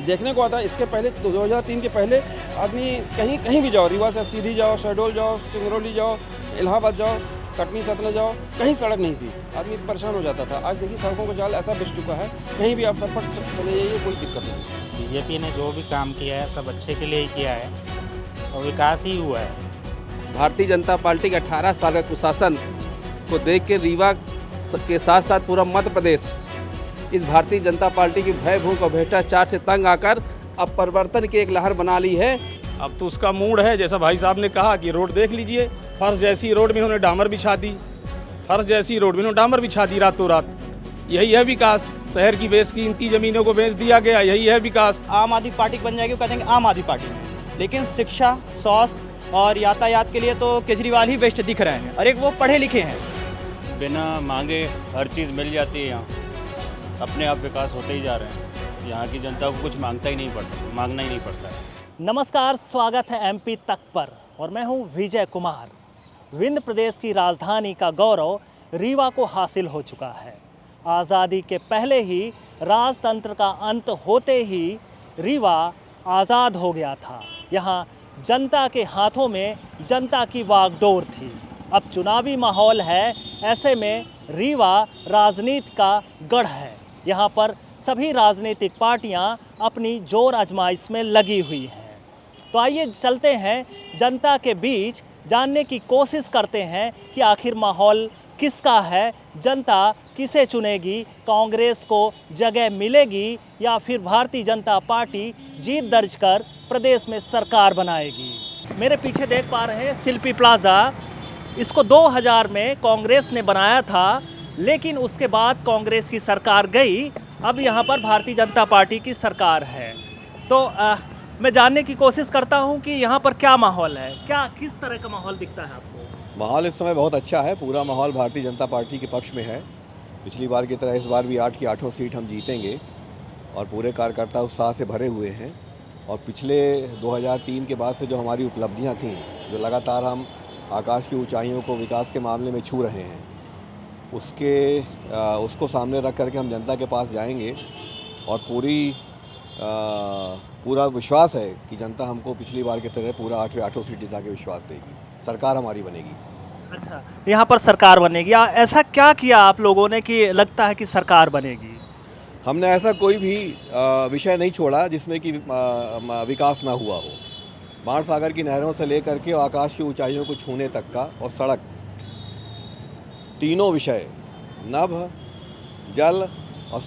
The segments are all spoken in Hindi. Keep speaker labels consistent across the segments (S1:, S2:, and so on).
S1: देखने को आता है। इसके पहले 2003 के पहले आदमी कहीं कहीं भी जाओ, रीवा से सीधी जाओ, शहडोल जाओ, सिंगरौली जाओ, इलाहाबाद जाओ, कटनी सतलज जाओ, कहीं सड़क नहीं थी, आदमी परेशान हो जाता था। आज देखिए सड़कों का जाल ऐसा बिछ चुका है, कहीं भी आप सड़क चले जाइए, कोई दिक्कत नहीं।
S2: बीजेपी ने जो भी काम किया है सब अच्छे के लिए ही किया है और विकास ही हुआ है।
S3: भारतीय जनता पार्टी के 18 साल का कुशासन को देख के रीवा के साथ साथ पूरा मध्य प्रदेश इस भारतीय जनता पार्टी की भय भूख और भ्रष्टाचार से तंग आकर अब परिवर्तन की एक लहर बना ली है।
S4: अब तो उसका मूड है, जैसा भाई साहब ने कहा कि रोड देख लीजिए, फर्श जैसी रोड में उन्होंने डामर बिछा दी, फर्श जैसी रोड में उन्होंने डामर बिछा दी रातों रात। यही है विकास। शहर की बेशकीमती ज़मीनों को बेच दिया गया, यही है विकास।
S5: आम आदमी पार्टी बन जाएगी, वो कह देंगे आम आदमी पार्टी, लेकिन शिक्षा, स्वास्थ्य और यातायात के लिए तो केजरीवाल ही बेस्ट दिख रहे हैं, और एक वो पढ़े लिखे हैं।
S6: बिना मांगे हर चीज़ मिल जाती है, यहाँ अपने आप विकास होते ही जा रहे हैं। यहाँ की जनता को कुछ मांगना ही नहीं पड़ता है।
S5: नमस्कार, स्वागत है एमपी तक पर और मैं हूं विजय कुमार। विंध्य प्रदेश की राजधानी का गौरव रीवा को हासिल हो चुका है। आज़ादी के पहले ही राजतंत्र का अंत होते ही रीवा आज़ाद हो गया था। यहाँ जनता के हाथों में जनता की वागडोर थी। अब चुनावी माहौल है, ऐसे में रीवा राजनीति का गढ़ है। यहाँ पर सभी राजनीतिक पार्टियाँ अपनी जोर आजमाइश में लगी हुई हैं। तो आइए चलते हैं जनता के बीच, जानने की कोशिश करते हैं कि आखिर माहौल किसका है, जनता किसे चुनेगी, कांग्रेस को जगह मिलेगी या फिर भारतीय जनता पार्टी जीत दर्ज कर प्रदेश में सरकार बनाएगी। मेरे पीछे देख पा रहे हैं शिल्पी प्लाजा। इसको 2000 में कांग्रेस ने बनाया था, लेकिन उसके बाद कांग्रेस की सरकार गई। अब यहाँ पर भारतीय जनता पार्टी की सरकार है। तो मैं जानने की कोशिश करता हूँ कि यहाँ पर क्या माहौल है, किस तरह का माहौल दिखता है आपको?
S7: माहौल इस समय बहुत अच्छा है। पूरा माहौल भारतीय जनता पार्टी के पक्ष में है। पिछली बार की तरह इस बार भी 8 की 8 सीट हम जीतेंगे और पूरे कार्यकर्ता उत्साह से भरे हुए हैं। और पिछले 2003 के बाद से जो हमारी उपलब्धियाँ थीं, जो लगातार हम आकाश की ऊंचाइयों को विकास के मामले में छू रहे हैं, उसको सामने रख करके हम जनता के पास जाएंगे और पूरा विश्वास है कि जनता हमको पिछली बार की तरह पूरा 8 सीट जिता के विश्वास देगी। सरकार हमारी बनेगी।
S5: अच्छा, यहाँ पर सरकार बनेगी। ऐसा क्या किया आप लोगों ने कि लगता है कि सरकार बनेगी?
S7: हमने ऐसा कोई भी विषय नहीं छोड़ा जिसमें कि विकास ना हुआ हो। बाण सागर की नहरों से लेकर के आकाश की ऊंचाइयों को छूने तक का और सड़क, तीनों विषय, नभ, जल और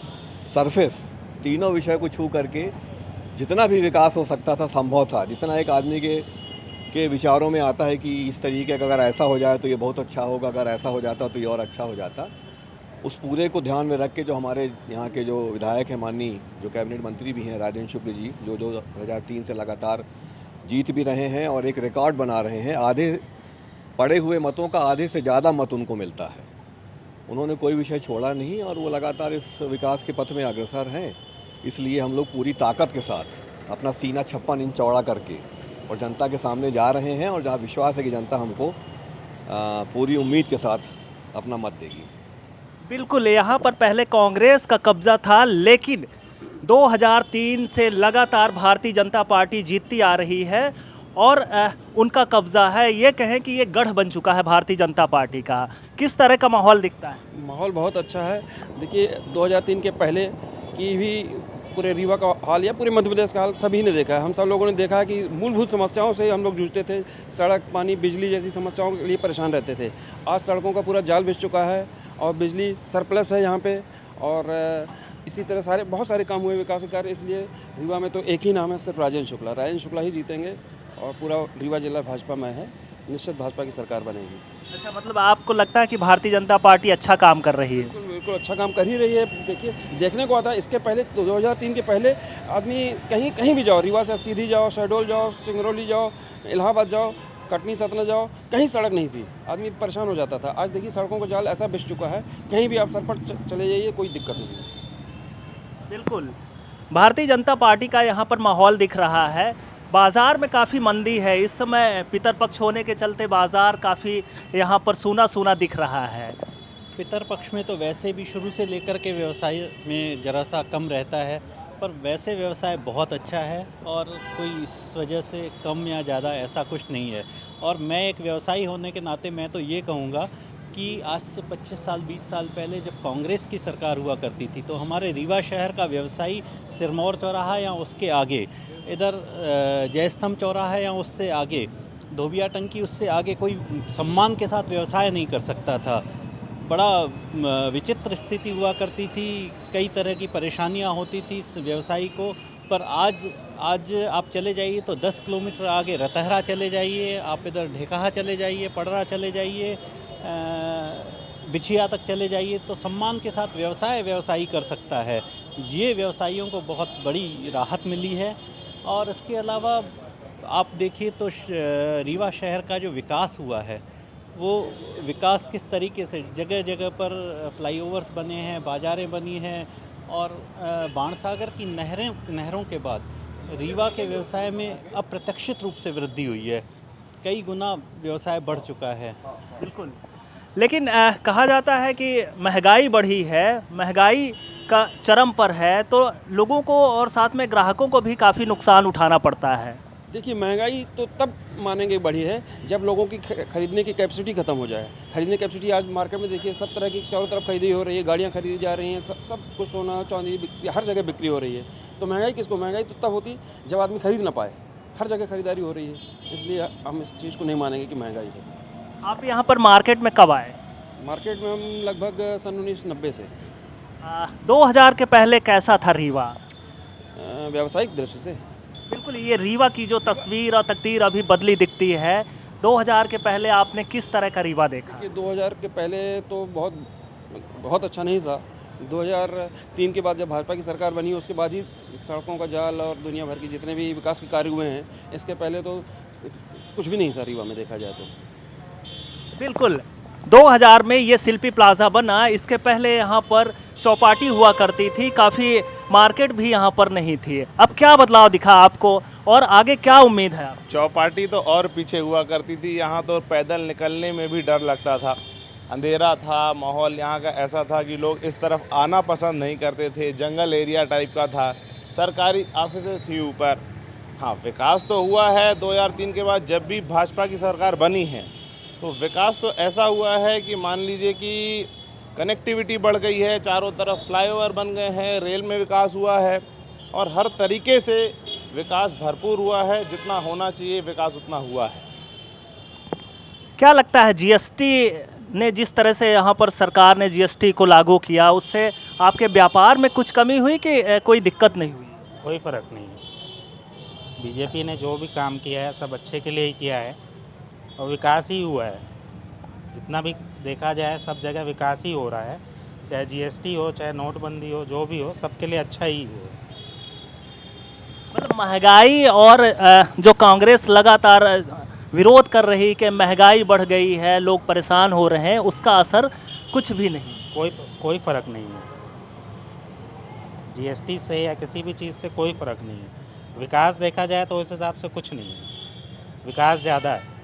S7: सरफेस, तीनों विषय को छू करके जितना भी विकास हो सकता था संभव था। जितना एक आदमी के विचारों में आता है कि इस तरीके का अगर ऐसा हो जाए तो ये बहुत अच्छा होगा, अगर ऐसा हो जाता तो ये और अच्छा हो जाता, उस पूरे को ध्यान में रख के जो हमारे यहाँ के जो विधायक हैं, माननीय जो कैबिनेट मंत्री भी हैं राजेंद्र शुक्ल जी, जो 2003 से लगातार जीत भी रहे हैं और एक रिकॉर्ड बना रहे हैं। आधे पड़े हुए मतों का आधे से ज़्यादा मत उनको मिलता है। उन्होंने कोई विषय छोड़ा नहीं और वो लगातार इस विकास के पथ में अग्रसर हैं। इसलिए हम लोग पूरी ताकत के साथ अपना सीना 56 इंच चौड़ा करके और जनता के सामने जा रहे हैं और जहाँ विश्वास है कि जनता हमको पूरी उम्मीद के साथ अपना मत देगी।
S5: बिल्कुल, यहाँ पर पहले कांग्रेस का कब्जा था, लेकिन 2003 से लगातार भारतीय जनता पार्टी जीतती आ रही है और उनका कब्जा है। ये कहें कि ये गढ़ बन चुका है भारतीय जनता पार्टी का। किस तरह का माहौल दिखता है?
S1: माहौल बहुत अच्छा है। देखिए 2003 के पहले की भी पूरे रीवा का हाल या पूरे मध्य प्रदेश का हाल सभी ने देखा है। हम सब लोगों ने देखा है कि मूलभूत समस्याओं से हम लोग जूझते थे। सड़क, पानी, बिजली जैसी समस्याओं के लिए परेशान रहते थे। आज सड़कों का पूरा जाल बिछ चुका है और बिजली सरप्लस है यहाँ पे। और इसी तरह बहुत सारे काम हुए विकास के कार्य। इसलिए रीवा में तो एक ही नाम है, सिर्फ राजेंद्र शुक्ला ही जीतेंगे और पूरा रीवा जिला भाजपा में है। निश्चित भाजपा की सरकार बनेगी।
S5: अच्छा, मतलब आपको लगता है कि भारतीय जनता पार्टी अच्छा काम कर रही है?
S1: बिल्कुल अच्छा काम कर ही रही है। देखिए देखने को आता है। इसके पहले 2003 के पहले आदमी कहीं कहीं भी जाओ, रीवा से सीधी जाओ, शहडोल जाओ, सिंगरौली जाओ, इलाहाबाद जाओ, कटनी सतलज जाओ, कहीं सड़क नहीं थी, आदमी परेशान हो जाता था। आज देखिए सड़कों का जाल ऐसा बिछ चुका है, कहीं भी आप सड़क पर चले जाइए, कोई दिक्कत नहीं है।
S5: बिल्कुल, भारतीय जनता पार्टी का यहाँ पर माहौल दिख रहा है। बाज़ार में काफ़ी मंदी है इस समय, पितरपक्ष होने के चलते बाज़ार काफ़ी यहाँ पर सूना सूना दिख रहा है।
S8: पितरपक्ष में तो वैसे भी शुरू से लेकर के व्यवसाय में ज़रा सा कम रहता है पर वैसे व्यवसाय बहुत अच्छा है और कोई इस वजह से कम या ज़्यादा ऐसा कुछ नहीं है। और मैं एक व्यवसायी होने के नाते मैं तो ये कहूँगा कि आज से 25 साल 20 साल पहले जब कांग्रेस की सरकार हुआ करती थी तो हमारे रीवा शहर का व्यवसायी सिरमौर चौराहा या उसके आगे, इधर जयस्तंभ चौराहा या उससे आगे, धोबिया टंकी उससे आगे कोई सम्मान के साथ व्यवसाय नहीं कर सकता था। बड़ा विचित्र स्थिति हुआ करती थी, कई तरह की परेशानियां होती थी इस व्यवसायी को। पर आज आप चले जाइए तो 10 किलोमीटर आगे रतहरा चले जाइए, आप इधर ढेकाहा चले जाइए, पडरा चले जाइए, बिछिया तक चले जाइए, तो सम्मान के साथ व्यवसायी कर सकता है। ये व्यवसायियों को बहुत बड़ी राहत मिली है। और इसके अलावा आप देखिए तो रीवा शहर का जो विकास हुआ है वो विकास किस तरीके से, जगह जगह पर फ्लाईओवर्स बने हैं, बाज़ारें बनी हैं और बाणसागर की नहरों के बाद रीवा के व्यवसाय में अप्रत्याशित रूप से वृद्धि हुई है। कई गुना व्यवसाय बढ़ चुका है।
S5: बिल्कुल, लेकिन कहा जाता है कि महंगाई बढ़ी है, महंगाई का चरम पर है, तो लोगों को और साथ में ग्राहकों को भी काफ़ी नुकसान उठाना पड़ता है।
S1: देखिए, महंगाई तो तब मानेंगे बढ़ी है जब लोगों की खरीदने की कैपेसिटी ख़त्म हो जाए। खरीदने की कैपेसिटी आज मार्केट में देखिए सब तरह की चारों तरफ खरीदी हो रही है, गाड़ियाँ खरीदी जा रही हैं, सब कुछ, सोना चांदी हर जगह बिक्री हो रही है। तो महंगाई किसको, महंगाई तो तब होती जब आदमी खरीद ना पाए। हर जगह खरीदारी हो रही है, इसलिए हम इस चीज़ को नहीं मानेंगे कि महंगाई है।
S5: आप यहाँ पर मार्केट में कब आए?
S1: मार्केट में हम लगभग सन 1990 से।
S5: 2000 के पहले कैसा था रीवा?
S1: व्यावसायिक दृष्टि से
S5: बिल्कुल, ये रीवा की जो तस्वीर और तकदीर अभी बदली दिखती है। 2000 के पहले आपने किस तरह का रीवा देखा?
S1: कि 2000 के पहले तो बहुत अच्छा नहीं था। 2003 के बाद जब भाजपा की सरकार बनी उसके बाद ही सड़कों का जाल और दुनिया भर की जितने भी विकास के कार्य हुए हैं, इसके पहले तो कुछ भी नहीं था रीवा में देखा जाए तो।
S5: बिल्कुल, 2000 में ये शिल्पी प्लाजा बना, इसके पहले यहाँ पर चौपाटी हुआ करती थी, काफ़ी मार्केट भी यहाँ पर नहीं थी। अब क्या बदलाव दिखा आपको और आगे क्या उम्मीद है आप?
S9: चौपाटी तो और पीछे हुआ करती थी, यहाँ तो पैदल निकलने में भी डर लगता था, अंधेरा था, माहौल यहाँ का ऐसा था कि लोग इस तरफ आना पसंद नहीं करते थे, जंगल एरिया टाइप का था, सरकारी ऑफिसें थी ऊपर। हाँ, विकास तो हुआ है 2003 के बाद जब भी भाजपा की सरकार बनी है, तो विकास तो ऐसा हुआ है कि मान लीजिए कि कनेक्टिविटी बढ़ गई है, चारों तरफ फ्लाईओवर बन गए हैं, रेल में विकास हुआ है और हर तरीके से विकास भरपूर हुआ है। जितना होना चाहिए विकास उतना हुआ है।
S5: क्या लगता है जीएसटी ने जिस तरह से यहाँ पर सरकार ने जीएसटी को लागू किया, उससे आपके व्यापार में कुछ कमी हुई कि कोई दिक्कत नहीं हुई?
S2: कोई फ़र्क नहीं है। बीजेपी ने जो भी काम किया है सब अच्छे के लिए ही किया है और विकास ही हुआ है। जितना भी देखा जाए सब जगह विकास ही हो रहा है, चाहे जीएसटी हो, चाहे नोटबंदी हो, जो भी हो, सबके लिए अच्छा ही हो।
S5: मतलब महंगाई और जो कांग्रेस लगातार विरोध कर रही कि महंगाई बढ़ गई है, लोग परेशान हो रहे हैं, उसका असर कुछ भी नहीं?
S2: कोई फ़र्क नहीं है। जीएसटी से या किसी भी चीज़ से कोई फ़र्क नहीं है। विकास देखा जाए तो उस हिसाब से कुछ नहीं है, विकास ज़्यादा है।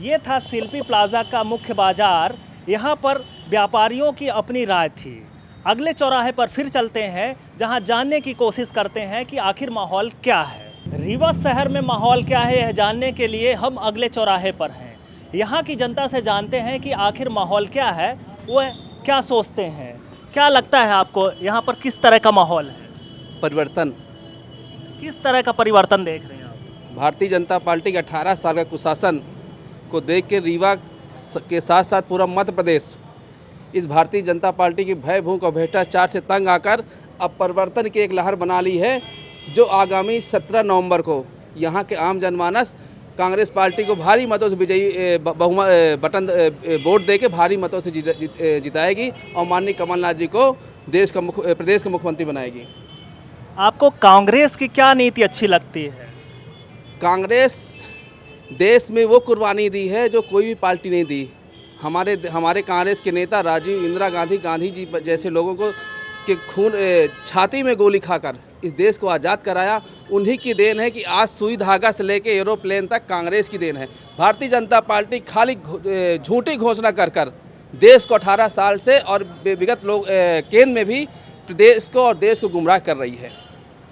S5: ये था शिल्पी प्लाजा का मुख्य बाजार। यहाँ पर व्यापारियों की अपनी राय थी। अगले चौराहे पर फिर चलते हैं जहाँ जानने की कोशिश करते हैं कि आखिर माहौल क्या है। रीवा शहर में माहौल क्या है, यह जानने के लिए हम अगले चौराहे पर हैं। यहाँ की जनता से जानते हैं कि आखिर माहौल क्या है, वो क्या सोचते हैं। क्या लगता है आपको यहाँ पर किस तरह का माहौल है?
S3: परिवर्तन।
S5: किस तरह का परिवर्तन देख रहे हैं आप?
S3: भारतीय जनता पार्टी के 18 साल का कुशासन को देख के रीवा के साथ साथ पूरा मध्य प्रदेश इस भारतीय जनता पार्टी की भय भूख और भ्रष्टाचार से तंग आकर अब परिवर्तन की एक लहर बना ली है, जो आगामी 17 नवंबर को यहाँ के आम जनमानस कांग्रेस पार्टी को भारी मतों से विजयी बटन वोट दे के भारी मतों से जिताएगी और माननीय कमलनाथ जी को प्रदेश का मुख्यमंत्री बनाएगी।
S5: आपको कांग्रेस की क्या नीति अच्छी लगती है?
S3: कांग्रेस देश में वो कुर्बानी दी है जो कोई भी पार्टी नहीं दी। हमारे कांग्रेस के नेता राजीव, इंदिरा गांधी जी जैसे लोगों को के खून छाती में गोली खाकर इस देश को आज़ाद कराया, उन्हीं की देन है कि आज सुई धागा से लेके एरोप्लेन तक कांग्रेस की देन है। भारतीय जनता पार्टी खाली झूठी घोषणा कर देश को 18 साल से और विगत लोग केंद्र में भी प्रदेश को और देश को गुमराह कर रही है।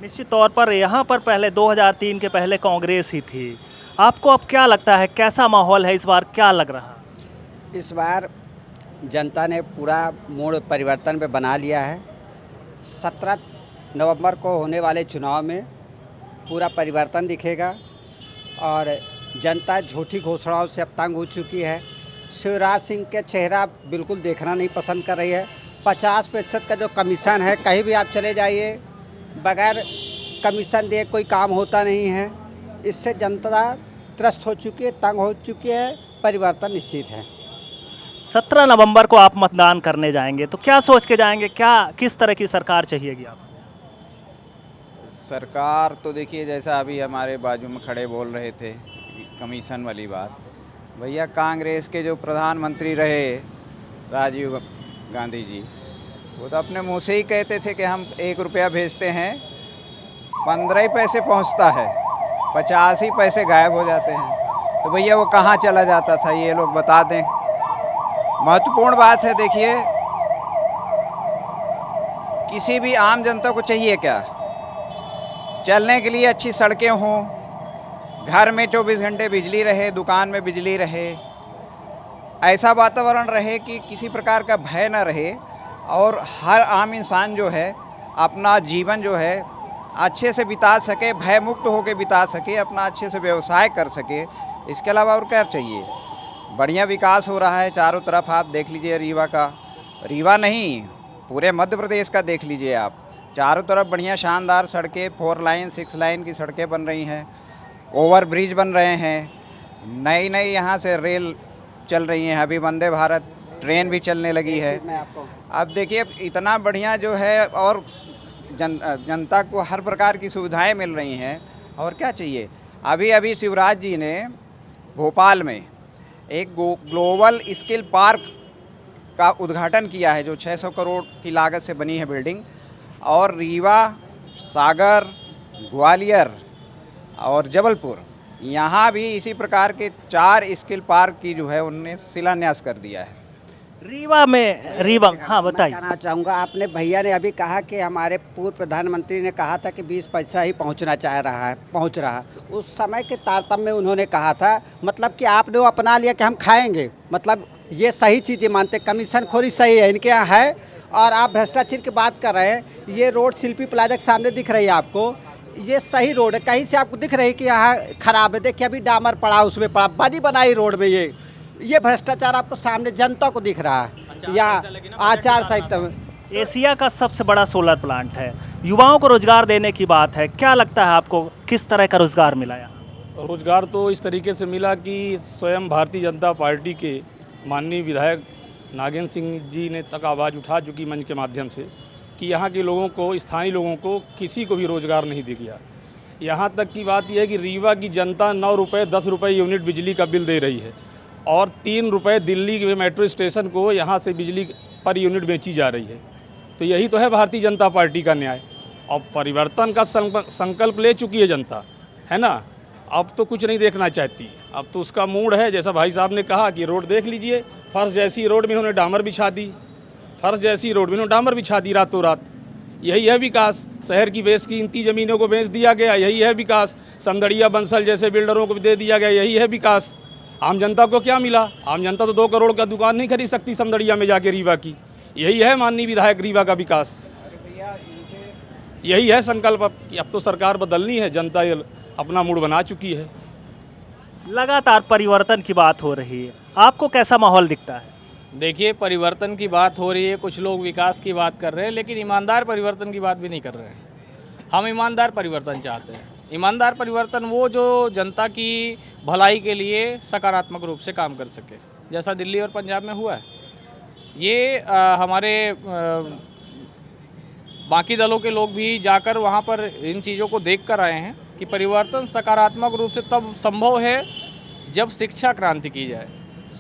S5: निश्चित तौर पर यहाँ पर पहले 2003 के पहले कांग्रेस ही थी। आपको अब क्या लगता है, कैसा माहौल है इस बार, क्या लग रहा?
S10: इस बार जनता ने पूरा मोड़ परिवर्तन पे बना लिया है। 17 नवंबर को होने वाले चुनाव में पूरा परिवर्तन दिखेगा और जनता झूठी घोषणाओं से अब तंग हो चुकी है। शिवराज सिंह के चेहरा बिल्कुल देखना नहीं पसंद कर रही है। 50% का जो कमीशन है, कहीं भी आप चले जाइए, बगैर कमीशन दिए कोई काम होता नहीं है। इससे जनता त्रस्त हो चुकी है, तंग हो चुकी है। परिवर्तन निश्चित है।
S5: 17 नवंबर को आप मतदान करने जाएंगे तो क्या सोच के जाएंगे, क्या किस तरह की सरकार चाहिएगी आपको?
S11: सरकार तो देखिए, जैसा अभी हमारे बाजू में खड़े बोल रहे थे कमीशन वाली बात, भैया कांग्रेस के जो प्रधानमंत्री रहे राजीव गांधी जी, वो तो अपने मुंह से ही कहते थे कि हम 1 रुपया भेजते हैं 15 ही पैसे पहुंचता है, 50 ही पैसे गायब हो जाते हैं। तो भैया वो कहाँ चला जाता था, ये लोग बता दें। महत्वपूर्ण बात है, देखिए किसी भी आम जनता को चाहिए क्या, चलने के लिए अच्छी सड़कें हों, घर में 24 घंटे बिजली रहे, दुकान में बिजली रहे, ऐसा वातावरण रहे कि किसी प्रकार का भय न रहे और हर आम इंसान जो है अपना जीवन जो है अच्छे से बिता सके, भय मुक्त होकर बिता सके, अपना अच्छे से व्यवसाय कर सके। इसके अलावा और क्या चाहिए। बढ़िया विकास हो रहा है चारों तरफ। आप देख लीजिए रीवा का, रीवा नहीं पूरे मध्य प्रदेश का देख लीजिए आप, चारों तरफ बढ़िया शानदार सड़कें, 4 लाइन 6 लाइन की सड़कें बन रही हैं, ओवर ब्रिज बन रहे हैं, नई नई यहाँ से रेल चल रही हैं, अभी वंदे भारत ट्रेन भी चलने लगी है। अब देखिए इतना बढ़िया जो है और जनता को हर प्रकार की सुविधाएं मिल रही हैं, और क्या चाहिए। अभी अभी शिवराज जी ने भोपाल में एक ग्लोबल स्किल पार्क का उद्घाटन किया है, जो 600 करोड़ की लागत से बनी है बिल्डिंग, और रीवा, सागर, ग्वालियर और जबलपुर, यहाँ भी इसी प्रकार के 4 स्किल पार्क की जो है उन्होंने शिलान्यास कर दिया है।
S5: रीवा में, रीवा, हाँ बताइए।
S10: कहना चाहूँगा, आपने भैया ने अभी कहा कि हमारे पूर्व प्रधानमंत्री ने कहा था कि 20 पैसा ही पहुँचना चाह रहा है, पहुँच रहा। उस समय के तारतम्य में उन्होंने कहा था, मतलब कि आपने वो अपना लिया कि हम खाएंगे, मतलब ये सही चीज़ें मानते, कमीशन खोरी सही है इनके यहाँ है। और आप भ्रष्टाचार की बात कर रहे हैं, ये रोड शिल्पी प्लाजा के सामने दिख रही है आपको, ये सही रोड है, कहीं से आपको दिख रही है कि यहाँ खराब है? देखिए अभी डामर पड़ा, उसमें पड़ा, बनी बनाई रोड में ये भ्रष्टाचार आपको सामने जनता को दिख रहा है। यहाँ आचार संहिता में
S5: एशिया का सबसे बड़ा सोलर प्लांट है, युवाओं को रोजगार देने की बात है, क्या लगता है आपको किस तरह का रोजगार मिला यहाँ?
S4: रोजगार तो इस तरीके से मिला कि स्वयं भारतीय जनता पार्टी के माननीय विधायक नागेंद्र सिंह जी ने तक आवाज़ उठा चुकी मंच के माध्यम से कि यहाँ के लोगों को, स्थानीय लोगों को किसी को भी रोजगार नहीं दिया गया। यहाँ तक की बात यह है कि रीवा की जनता 9 रुपये 10 रुपये यूनिट बिजली का बिल दे रही है, और 3 रुपये दिल्ली के मेट्रो स्टेशन को यहाँ से बिजली पर यूनिट बेची जा रही है। तो यही तो है भारतीय जनता पार्टी का न्याय। और परिवर्तन का संकल्प ले चुकी है जनता, है ना। अब तो कुछ नहीं देखना चाहती, अब तो उसका मूड है, जैसा भाई साहब ने कहा कि रोड देख लीजिए, फर्श जैसी रोड में इन्होंने डामर बिछा दी, फर्श जैसी रोड में इन्होंने डामर बिछा दी रातों रात। यही है विकास। शहर की बेशकीमती ज़मीनों को बेच दिया गया, यही है विकास। समदड़िया बंसल जैसे बिल्डरों को दे दिया गया, यही है विकास। आम जनता को क्या मिला? आम जनता तो 2 करोड़ का दुकान नहीं खरीद सकती समदड़िया में जाके रीवा की। यही है माननीय विधायक रीवा का विकास, यही है संकल्प। अब तो सरकार बदलनी है, जनता अपना मूड बना चुकी है।
S5: लगातार परिवर्तन की बात हो रही है, आपको कैसा माहौल दिखता है?
S12: देखिए, परिवर्तन की बात हो रही है, कुछ लोग विकास की बात कर रहे हैं, लेकिन ईमानदार परिवर्तन की बात भी नहीं कर रहे हैं। हम ईमानदार परिवर्तन चाहते हैं। ईमानदार परिवर्तन वो जो जनता की भलाई के लिए सकारात्मक रूप से काम कर सके, जैसा दिल्ली और पंजाब में हुआ है। ये हमारे बाकी दलों के लोग भी जाकर वहाँ पर इन चीज़ों को देख कर आए हैं कि परिवर्तन सकारात्मक रूप से तब संभव है जब शिक्षा क्रांति की जाए।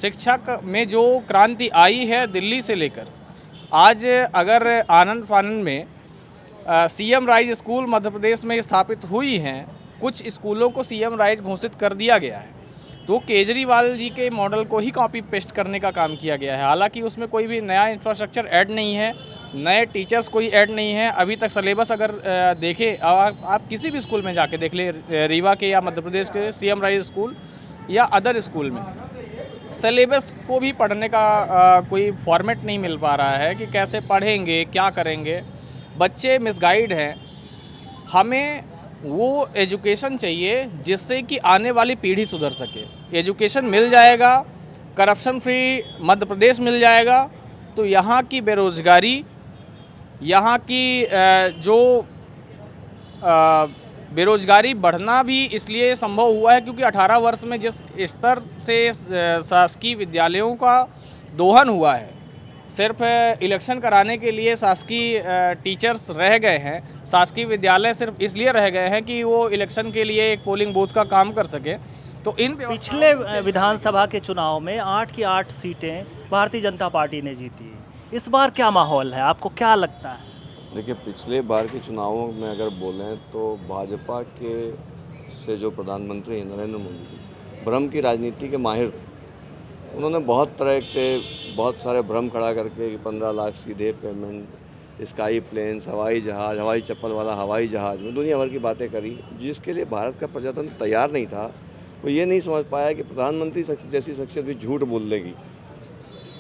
S12: शिक्षा में जो क्रांति आई है दिल्ली से लेकर आज, अगर आनंद फानंद में CM rise school Madhya Pradesh में स्थापित हुई हैं, कुछ स्कूलों को सीएम राइज घोषित कर दिया गया है, तो केजरीवाल जी के मॉडल को ही कॉपी पेस्ट करने का काम किया गया है। हालांकि उसमें कोई भी नया इंफ्रास्ट्रक्चर ऐड नहीं है, नए टीचर्स कोई ऐड नहीं है अभी तक। सिलेबस अगर देखें आप किसी भी स्कूल में जाके देख ले, रीवा के या मध्य प्रदेश के CM राइज स्कूल या अदर स्कूल में, सिलेबस को भी पढ़ने का कोई फॉर्मेट नहीं मिल पा रहा है कि कैसे पढ़ेंगे, क्या करेंगे। बच्चे मिसगाइड हैं। हमें वो एजुकेशन चाहिए जिससे कि आने वाली पीढ़ी सुधर सके। एजुकेशन मिल जाएगा, करप्शन फ्री मध्य प्रदेश मिल जाएगा, तो यहाँ की बेरोज़गारी, यहाँ की जो बेरोज़गारी बढ़ना भी इसलिए संभव हुआ है क्योंकि 18 वर्ष में जिस स्तर से शासकीय विद्यालयों का दोहन हुआ है, सिर्फ इलेक्शन कराने के लिए शासकीय टीचर्स रह गए हैं। शासकीय विद्यालय सिर्फ इसलिए रह गए हैं कि वो इलेक्शन के लिए एक पोलिंग बूथ का काम कर सके। तो इन
S5: पिछले विधानसभा के चुनाव में 8 की 8 सीटें भारतीय जनता पार्टी ने जीती। इस बार क्या माहौल है, आपको क्या लगता है?
S7: देखिए, पिछले बार के चुनावों में अगर बोलें तो भाजपा के से जो प्रधानमंत्री हैं नरेंद्र मोदी जी, भ्रम की राजनीति के माहिर थे। उन्होंने बहुत तरह से बहुत सारे भ्रम खड़ा करके 15 लाख सीधे पेमेंट, स्काई प्लेन्स, हवाई जहाज़, हवाई चप्पल वाला हवाई जहाज़ में दुनिया भर की बातें करी, जिसके लिए भारत का प्रजातंत्र तैयार नहीं था। वो ये नहीं समझ पाया कि प्रधानमंत्री जैसी शख्सियत भी झूठ बोल लेगी,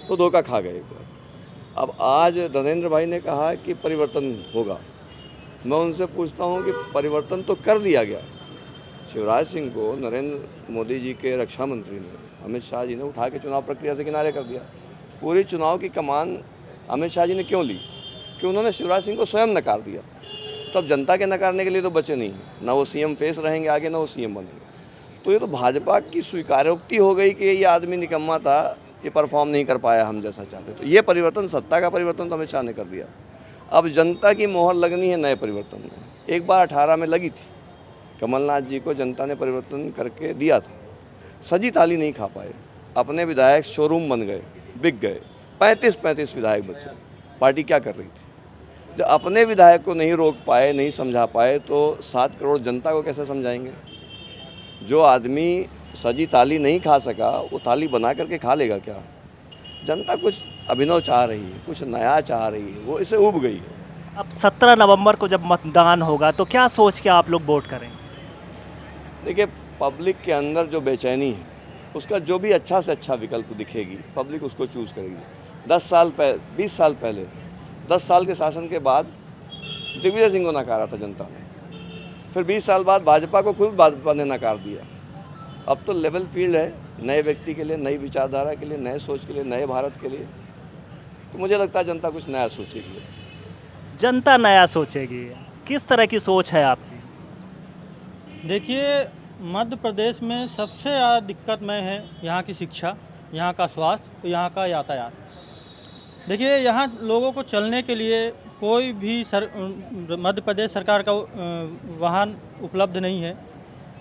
S7: तो धोखा खा गए। अब आज नरेंद्र भाई ने कहा कि परिवर्तन होगा। मैं उनसे पूछता हूं कि परिवर्तन तो कर दिया गया। शिवराज सिंह को नरेंद्र मोदी जी के रक्षा मंत्री ने, अमित शाह जी ने उठा के चुनाव प्रक्रिया से किनारे कर दिया। पूरी चुनाव की कमान अमित शाह जी ने क्यों ली? कि उन्होंने शिवराज सिंह को स्वयं नकार दिया। तो अब जनता के नकारने के लिए तो बचे नहीं हैं, ना वो CM फेस रहेंगे आगे, ना वो CM बनेंगे। तो ये तो भाजपा की स्वीकारोक्ति हो गई कि ये आदमी निकम्मा था, ये परफॉर्म नहीं कर पाया हम जैसा चाहते। तो ये परिवर्तन, सत्ता का परिवर्तन तो अमित शाह ने कर दिया। अब जनता की मोहर लगनी है नए परिवर्तन में। एक बार 18 में लगी थी, कमलनाथ जी को जनता ने परिवर्तन करके दिया था, सजी थाली नहीं खा पाए। अपने विधायक शोरूम बन गए, बिक गए, 35 विधायक बचे। पार्टी क्या कर रही थी? जब अपने विधायक को नहीं रोक पाए, नहीं समझा पाए, तो 7 करोड़ जनता को कैसे समझाएंगे? जो आदमी सजी थाली नहीं खा सका, वो थाली बना करके खा लेगा क्या? जनता कुछ अभिनव चाह रही है, कुछ नया चाह रही है, वो इसे उब गई है।
S5: अब 17 नवंबर को जब मतदान होगा तो क्या सोच के आप लोग वोट करें?
S7: देखिए, पब्लिक के अंदर जो बेचैनी है, उसका जो भी अच्छा से अच्छा विकल्प दिखेगी, पब्लिक उसको चूज़ करेगी। 20 साल पहले 10 साल के शासन के बाद दिग्विजय सिंह को नकारा था जनता ने, फिर 20 साल बाद भाजपा को खुद भाजपा ने नकार दिया। अब तो लेवल फील्ड है नए व्यक्ति के लिए, नई विचारधारा के लिए, नए सोच के लिए, नए भारत के लिए। तो मुझे लगता है जनता कुछ नया सोचेगी।
S5: जनता नया सोचेगी। किस तरह की सोच है आपकी?
S13: देखिए, मध्य प्रदेश में सबसे ज़्यादा दिक्कत में है यहाँ की शिक्षा, यहाँ का स्वास्थ्य, यहाँ का यातायात। देखिए, यहाँ लोगों को चलने के लिए कोई भी मध्य प्रदेश सरकार का वाहन उपलब्ध नहीं है।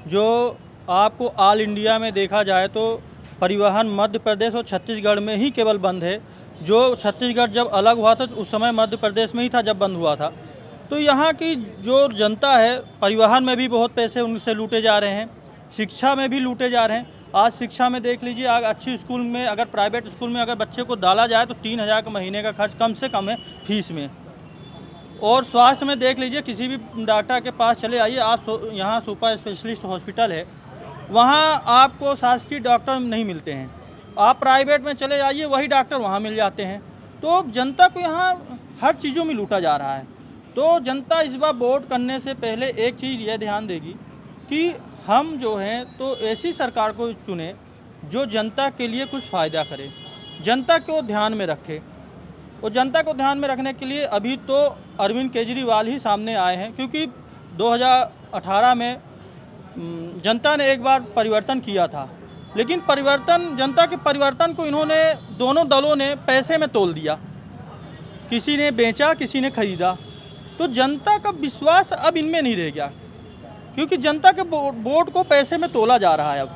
S13: जो आपको ऑल इंडिया में देखा जाए तो परिवहन मध्य प्रदेश और छत्तीसगढ़ में ही केवल बंद है। जो छत्तीसगढ़ जब अलग हुआ था उस समय मध्य प्रदेश में ही था जब बंद हुआ था। तो यहाँ की जो जनता है, परिवहन में भी बहुत पैसे उनसे लूटे जा रहे हैं, शिक्षा में भी लूटे जा रहे हैं। आज शिक्षा में देख लीजिए, अच्छी स्कूल में, अगर प्राइवेट स्कूल में अगर बच्चे को डाला जाए तो 3,000 का महीने का खर्च कम से कम है फीस में। और स्वास्थ्य में देख लीजिए, किसी भी डॉक्टर के पास चले आइए आप, यहाँ सुपर स्पेशलिस्ट हॉस्पिटल है, वहाँ आपको शासकीय डॉक्टर नहीं मिलते हैं। आप प्राइवेट में चले जाइए, वही डॉक्टर वहाँ मिल जाते हैं। तो जनता को यहाँ हर चीज़ों में लूटा जा रहा है। तो जनता इस बार वोट करने से पहले एक चीज़ यह ध्यान देगी कि हम जो हैं तो ऐसी सरकार को चुने जो जनता के लिए कुछ फ़ायदा करे, जनता को ध्यान में रखे। और जनता को ध्यान में रखने के लिए अभी तो अरविंद केजरीवाल ही सामने आए हैं, क्योंकि 2018 में जनता ने एक बार परिवर्तन किया था, लेकिन जनता के परिवर्तन को इन्होंने, दोनों दलों ने पैसे में तोल दिया। किसी ने बेचा, किसी ने खरीदा। तो जनता का विश्वास अब इनमें नहीं रह गया, क्योंकि जनता के वोट को पैसे में तोला जा रहा है अब।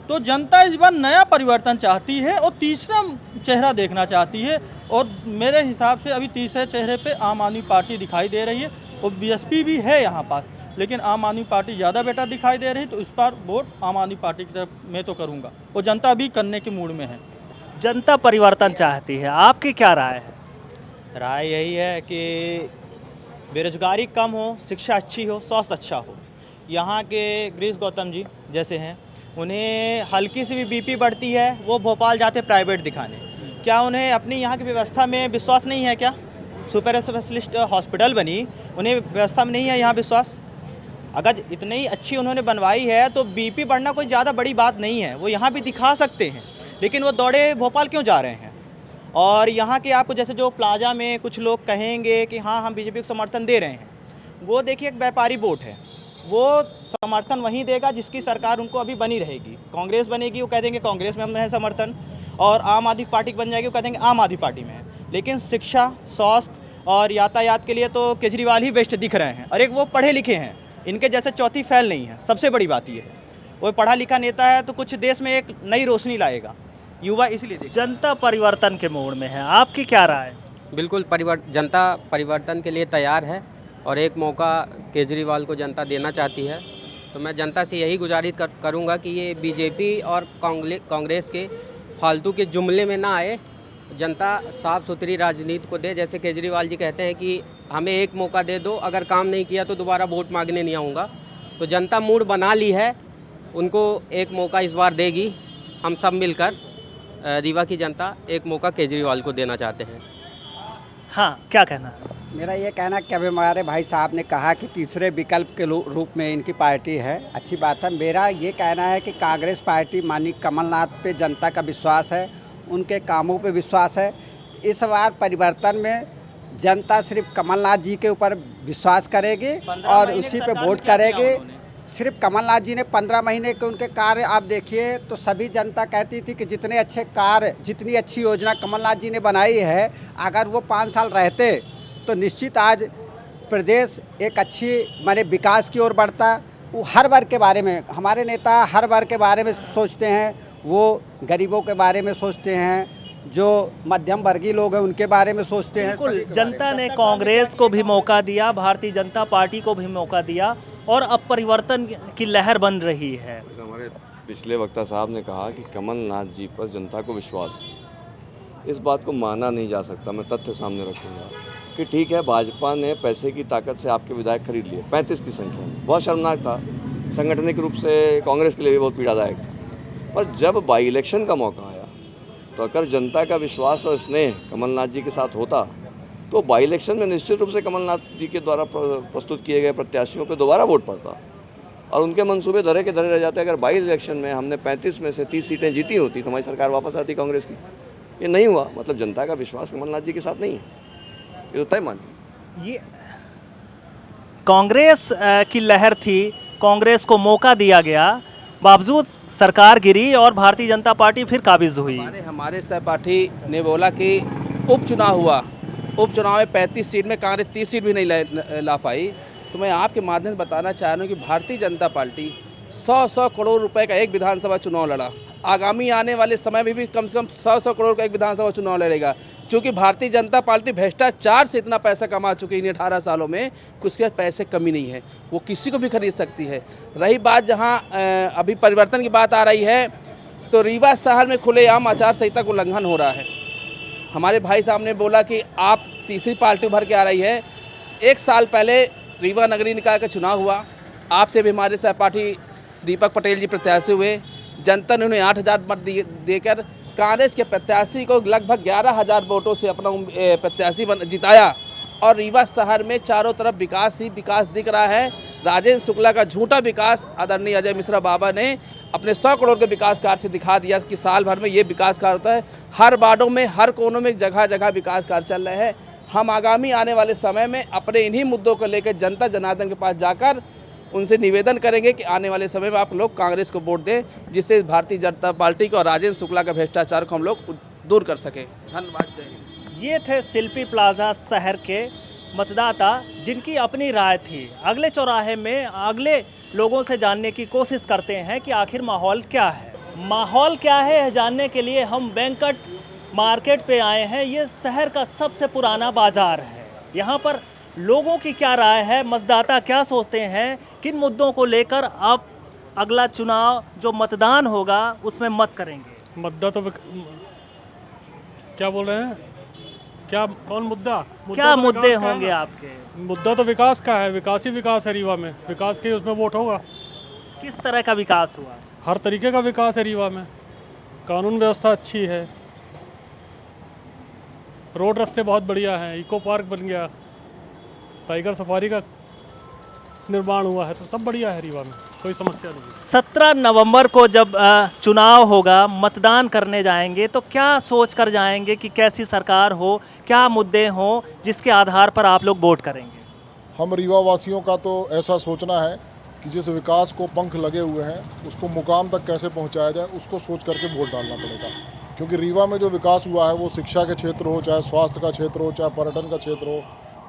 S13: तो जनता इस बार नया परिवर्तन चाहती है और तीसरा चेहरा देखना चाहती है। और मेरे हिसाब से अभी तीसरे चेहरे पे आम आदमी पार्टी दिखाई दे रही है, और BSP भी है यहाँ पर, लेकिन आम आदमी पार्टी ज़्यादा बेटर दिखाई दे रही है। तो इस बार वोट आम आदमी पार्टी की तरफ मैं तो करूँगा, और जनता भी करने के मूड में है।
S5: जनता परिवर्तन चाहती है, आपकी क्या राय है?
S13: राय यही है कि बेरोजगारी कम हो, शिक्षा अच्छी हो, स्वास्थ्य अच्छा हो। यहाँ के गिरीश गौतम जी जैसे हैं, उन्हें हल्की सी भी बीपी बढ़ती है वो भोपाल जाते प्राइवेट दिखाने। क्या उन्हें अपनी यहाँ की व्यवस्था में विश्वास नहीं है क्या? सुपर स्पेशलिस्ट हॉस्पिटल बनी, उन्हें व्यवस्था में नहीं है यहाँ विश्वास? अगर इतनी अच्छी उन्होंने बनवाई है तो बीपी बढ़ना कोई ज़्यादा बड़ी बात नहीं है, वो यहाँ भी दिखा सकते हैं, लेकिन वो दौड़े भोपाल क्यों जा रहे हैं? और यहाँ के आपको जैसे जो प्लाजा में कुछ लोग कहेंगे कि हाँ हम बीजेपी को समर्थन दे रहे हैं, वो देखिए एक व्यापारी वोट है, वो समर्थन वहीं देगा जिसकी सरकार उनको अभी बनी रहेगी। कांग्रेस बनेगी वो कह देंगे कांग्रेस में हम है समर्थन, और आम आदमी पार्टी बन जाएगी वो कह देंगे आम आदमी पार्टी में है। लेकिन शिक्षा, स्वास्थ्य और यातायात के लिए तो केजरीवाल ही बेस्ट दिख रहे हैं। और एक वो पढ़े लिखे हैं, इनके जैसे चौथी फैल नहीं है, सबसे बड़ी बात ये है। वो पढ़ा लिखा नेता है तो कुछ देश में एक नई रोशनी लाएगा, युवा इसलिए
S5: जनता परिवर्तन के मोड़ में है, आपकी क्या राय?
S14: बिल्कुल जनता परिवर्तन के लिए तैयार है और एक मौका केजरीवाल को जनता देना चाहती है। तो मैं जनता से यही गुजारिश करूंगा कि ये बीजेपी और कांग्रेस के फालतू के जुमले में ना आए, जनता साफ सुथरी राजनीति को दे। जैसे केजरीवाल जी कहते हैं कि हमें एक मौका दे दो, अगर काम नहीं किया तो दोबारा वोट मांगने नहीं आऊँगा। तो जनता मूड बना ली है, उनको एक मौका इस बार देगी। हम सब मिलकर रीवा की जनता एक मौका केजरीवाल को देना चाहते हैं।
S5: हाँ, क्या कहना?
S10: मेरा ये कहना कि अभी हमारे भाई साहब ने कहा कि तीसरे विकल्प के रूप में इनकी पार्टी है, अच्छी बात है। मेरा ये कहना है कि कांग्रेस पार्टी माननीय कमलनाथ पे जनता का विश्वास है, उनके कामों पे विश्वास है। इस बार परिवर्तन में जनता सिर्फ कमलनाथ जी के ऊपर विश्वास करेगी और उसी पे वोट करेगी। सिर्फ कमलनाथ जी ने 15 महीने के उनके कार्य आप देखिए तो सभी जनता कहती थी कि जितने अच्छे कार्य, जितनी अच्छी योजना कमलनाथ जी ने बनाई है, अगर वो 5 साल रहते तो निश्चित आज प्रदेश एक अच्छी माने विकास की ओर बढ़ता। वो हर वर्ग के बारे में, हमारे नेता हर वर्ग के बारे में सोचते हैं, वो गरीबों के बारे में सोचते हैं, जो मध्यम वर्गीय लोग हैं उनके बारे में सोचते हैं।
S5: बिल्कुल, जनता ने कांग्रेस को भी मौका दिया, भारतीय जनता पार्टी को भी मौका दिया और अब परिवर्तन की लहर बन रही है।
S7: हमारे पिछले वक्ता साहब ने कहा कि कमलनाथ जी पर जनता को विश्वास है, इस बात को माना नहीं जा सकता। मैं तथ्य सामने रखूँगा कि ठीक है, भाजपा ने पैसे की ताकत से आपके विधायक खरीद लिए 35 की संख्या में, बहुत शर्मनाक था, संगठनिक रूप से कांग्रेस के लिए भी बहुत पीड़ादायक था। पर जब बाई इलेक्शन का मौका आया तो अगर जनता का विश्वास और स्नेह कमलनाथ जी के साथ होता तो बाई इलेक्शन में निश्चित रूप से कमलनाथ जी के द्वारा प्रस्तुत किए गए प्रत्याशियों पर दोबारा वोट पड़ता और उनके मंसूबे धरे के धरे रह जाते। अगर बाई इलेक्शन में हमने 35 में से 30 सीटें जीती होती तो हमारी सरकार वापस आती कांग्रेस की। ये नहीं हुआ, मतलब जनता का विश्वास कमलनाथ जी के साथ नहीं है, ये तो तय मान।
S5: ये कांग्रेस की लहर थी, कांग्रेस को मौका दिया गया, बावजूद सरकार गिरी और भारतीय जनता पार्टी फिर काबिज हुई।
S3: हमारे सहपाठी ने बोला कि उपचुनाव हुआ, उपचुनाव में 35 सीट में कांग्रेस 30 सीट भी नहीं ला पाई। तो मैं आपके माध्यम से बताना चाह रहा हूँ कि भारतीय जनता पार्टी 100 करोड़ रुपए का एक विधानसभा चुनाव लड़ा, आगामी आने वाले समय में भी कम से कम 100 करोड़ का एक विधानसभा चुनाव लड़ेगा। क्योंकि भारतीय जनता पार्टी भ्रष्टाचार से इतना पैसा कमा चुकी है इन 18 सालों में कि उसके पैसे कमी नहीं है, वो किसी को भी खरीद सकती है। रही बात जहां अभी परिवर्तन की बात आ रही है, तो रीवा शहर में खुलेआम आचार संहिता का उल्लंघन हो रहा है। हमारे भाई साहब ने बोला कि आप तीसरी पार्टी उभर के आ रही है। 1 साल पहले रीवा नगरीय निकाय का चुनाव हुआ, आपसे भी हमारे सहपाठी दीपक पटेल जी प्रत्याशी हुए। जनता ने उन्हें 8000 मत देकर कांग्रेस के प्रत्याशी को लगभग 11000 वोटों से अपना प्रत्याशी जिताया और रीवा शहर में चारों तरफ विकास ही विकास दिख रहा है। राजेंद्र शुक्ला का झूठा विकास आदरणीय अजय मिश्रा बाबा ने अपने 100 करोड़ के विकास कार्य से दिखा दिया कि साल भर में ये विकास कार्य होता है। हर वार्डों में, हर कोनों में जगह जगह विकास कार्य चल रहे हैं। हम आगामी आने वाले समय में अपने इन्हीं मुद्दों को लेकर जनता जनार्दन के पास जाकर उनसे निवेदन करेंगे कि आने वाले समय में आप लोग कांग्रेस को वोट दें, जिससे भारतीय जनता पार्टी को और राजेंद्र शुक्ला का भ्रष्टाचार को हम लोग दूर कर सकें। धन्यवाद।
S5: ये थे शिल्पी प्लाजा शहर के मतदाता जिनकी अपनी राय थी। अगले चौराहे में अगले लोगों से जानने की कोशिश करते हैं कि आखिर माहौल क्या है। माहौल क्या है जानने के लिए हम बैंकट मार्केट पे आए हैं। ये शहर का सबसे पुराना बाज़ार है। यहाँ पर लोगों की क्या राय है, मतदाता क्या सोचते हैं, किन मुद्दों को लेकर आप अगला चुनाव जो मतदान होगा उसमें मत करेंगे।
S15: मतदाता क्या बोल रहे हैं? क्या कौन मुद्दा
S5: क्या
S15: तो
S5: मुद्दे
S15: विकास का है
S5: होंगे
S15: ना।
S5: आपके?
S15: मुद्दा तो विकास का है, विकास ही विकास है रीवा में, विकास के उसमें वोट होगा।
S5: किस तरह का विकास हुआ?
S15: हर तरीके का विकास है रीवा में, कानून व्यवस्था अच्छी है, रोड रास्ते बहुत बढ़िया हैं, इको पार्क बन गया, टाइगर सफारी का निर्माण हुआ है, तो सब बढ़िया है रीवा में, कोई समस्या नहीं है।
S5: 17 नवंबर को जब चुनाव होगा, मतदान करने जाएंगे तो क्या सोच कर जाएंगे कि कैसी सरकार हो, क्या मुद्दे हों जिसके आधार पर आप लोग वोट करेंगे?
S16: हम रीवा वासियों का तो ऐसा सोचना है कि जिस विकास को पंख लगे हुए हैं उसको मुकाम तक कैसे पहुंचाया जाए, उसको सोच करके वोट डालना पड़ेगा। क्योंकि रीवा में जो विकास हुआ है वो शिक्षा के क्षेत्र हो, चाहे स्वास्थ्य का क्षेत्र हो, चाहे पर्यटन का क्षेत्र हो,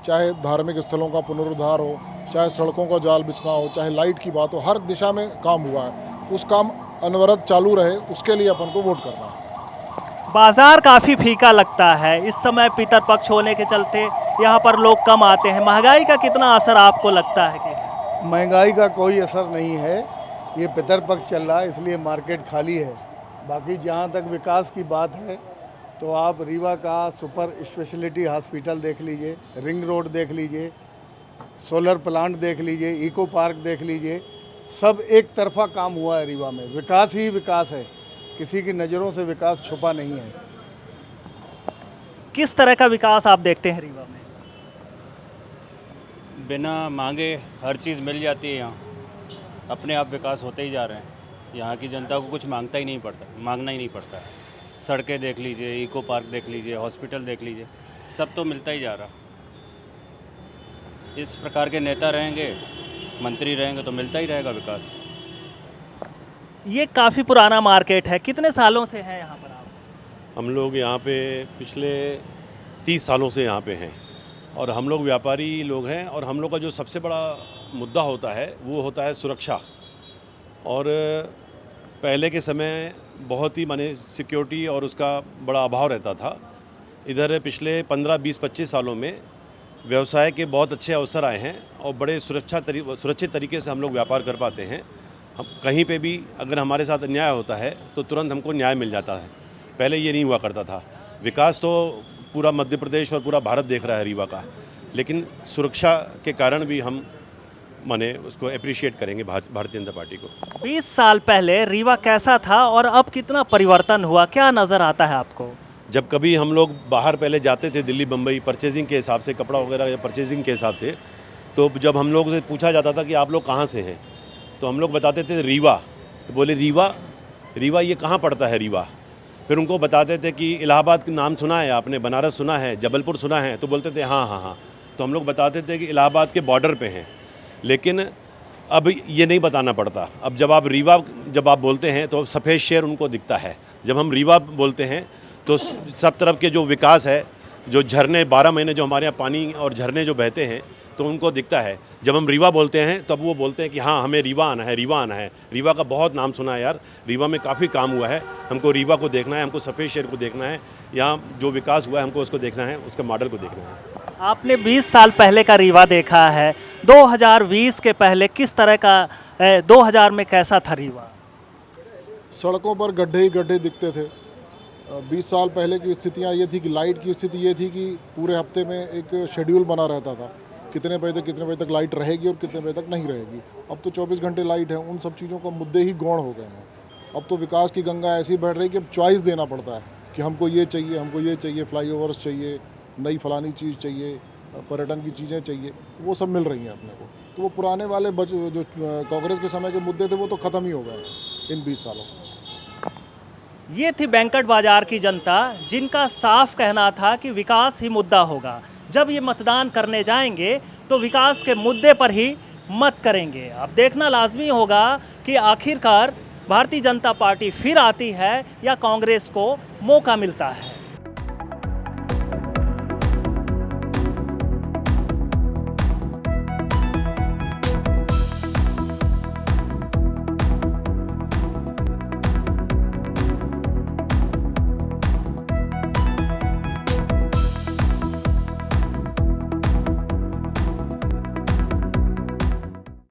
S16: चाहे धार्मिक स्थलों का पुनरुद्धार हो, चाहे सड़कों का जाल बिछना हो, चाहे लाइट की बात हो, हर दिशा में काम हुआ है। उस काम अनवरत चालू रहे, उसके लिए अपन को वोट करना है।
S5: बाजार काफ़ी फीका लगता है इस समय, पितरपक्ष होने के चलते यहाँ पर लोग कम आते हैं। महंगाई का कितना असर आपको लगता है कि?
S17: महंगाई का कोई असर नहीं है, ये पितरपक्ष चल रहा है इसलिए मार्केट खाली है। बाकी जहाँ तक विकास की बात है तो आप रीवा का सुपर स्पेशलिटी हॉस्पिटल देख लीजिए, रिंग रोड देख लीजिए, सोलर प्लांट देख लीजिए, इको पार्क देख लीजिए, सब एक तरफा काम हुआ है रीवा में। विकास ही विकास है, किसी की नज़रों से विकास छुपा नहीं है।
S5: किस तरह का विकास आप देखते हैं रीवा में?
S6: बिना मांगे हर चीज़ मिल जाती है यहाँ, अपने आप विकास होते ही जा रहे हैं। यहाँ की जनता को कुछ मांगना ही नहीं पड़ता। सड़कें देख लीजिए, इको पार्क देख लीजिए, हॉस्पिटल देख लीजिए, सब तो मिलता ही जा रहा। इस प्रकार के नेता रहेंगे, मंत्री रहेंगे तो मिलता ही रहेगा विकास।
S5: ये काफ़ी पुराना मार्केट है, कितने सालों से है यहाँ पर आप?
S18: हम लोग यहाँ पे पिछले 30 सालों से यहाँ पे हैं और हम लोग व्यापारी लोग हैं। और हम लोग का जो सबसे बड़ा मुद्दा होता है वो होता है सुरक्षा। और पहले के समय बहुत ही माने सिक्योरिटी और उसका बड़ा अभाव रहता था। इधर पिछले 15, 20, 25 सालों में व्यवसाय के बहुत अच्छे अवसर आए हैं और बड़े सुरक्षित तरीके से हम लोग व्यापार कर पाते हैं। हम कहीं पे भी अगर हमारे साथ अन्याय होता है तो तुरंत हमको न्याय मिल जाता है। पहले ये नहीं हुआ करता था। विकास तो पूरा मध्य प्रदेश और पूरा भारत देख रहा है रीवा का, लेकिन सुरक्षा के कारण भी हम माने उसको अप्रिशिएट करेंगे भारतीय जनता पार्टी को।
S5: 20 साल पहले रीवा कैसा था और अब कितना परिवर्तन हुआ, क्या नज़र आता है आपको?
S18: जब कभी हम लोग बाहर पहले जाते थे दिल्ली बम्बई परचेजिंग के हिसाब से, कपड़ा वगैरह या परचेजिंग के हिसाब से, तो जब हम लोग से पूछा जाता था कि आप लोग कहाँ से हैं, तो हम लोग बताते थे रीवा। तो बोले रीवा ये कहाँ पड़ता है रीवा? फिर उनको बताते थे कि इलाहाबाद का नाम सुना है आपने, बनारस सुना है, जबलपुर सुना है? तो बोलते थे हाँ। तो हम लोग बताते थे कि इलाहाबाद के बॉर्डर पे हैं। लेकिन अब ये नहीं बताना पड़ता। अब जब आप बोलते हैं तो सफ़ेद शेर उनको दिखता है। जब हम रीवा बोलते हैं तो सब तरफ के जो विकास है, जो झरने 12 महीने जो हमारे यहाँ पानी और झरने जो बहते हैं तो उनको दिखता है। जब हम रीवा बोलते हैं तब वो बोलते हैं कि हाँ हमें रीवा आना है। रीवा का बहुत नाम सुना है यार, रीवा में काफ़ी काम हुआ है, हमको रीवा को देखना है, हमको सफ़ेद शेर को देखना है, यहाँ जो विकास हुआ है हमको उसको देखना है, उसका मॉडल को देखना है।
S5: आपने 20 साल पहले का रीवा देखा है, 2020 के पहले किस तरह का 2000 में कैसा था रीवा?
S16: सड़कों पर गड्ढे ही गड्ढे दिखते थे। 20 साल पहले की स्थितियाँ ये थी कि लाइट की स्थिति ये थी कि पूरे हफ्ते में एक शेड्यूल बना रहता था, कितने बजे तक लाइट रहेगी और कितने बजे तक नहीं रहेगी। अब तो 24 घंटे लाइट है। उन सब चीज़ों का मुद्दे ही गौण हो गए हैं। अब तो विकास की गंगा ऐसी बढ़ रही है कि अब चॉइस देना पड़ता है कि हमको ये चाहिए, फ्लाईओवर्स चाहिए, नई फलानी चीज़ चाहिए, पर्यटन की चीज़ें चाहिए, वो सब मिल रही हैं अपने को। तो वो पुराने वाले जो कांग्रेस के समय के मुद्दे थे वो तो ख़त्म ही हो गए इन 20 सालों में।
S5: ये थी बैंकट बाजार की जनता, जिनका साफ कहना था कि विकास ही मुद्दा होगा। जब ये मतदान करने जाएंगे तो विकास के मुद्दे पर ही मत करेंगे। अब देखना लाजमी होगा कि आखिरकार भारतीय जनता पार्टी फिर आती है या कांग्रेस को मौका मिलता है।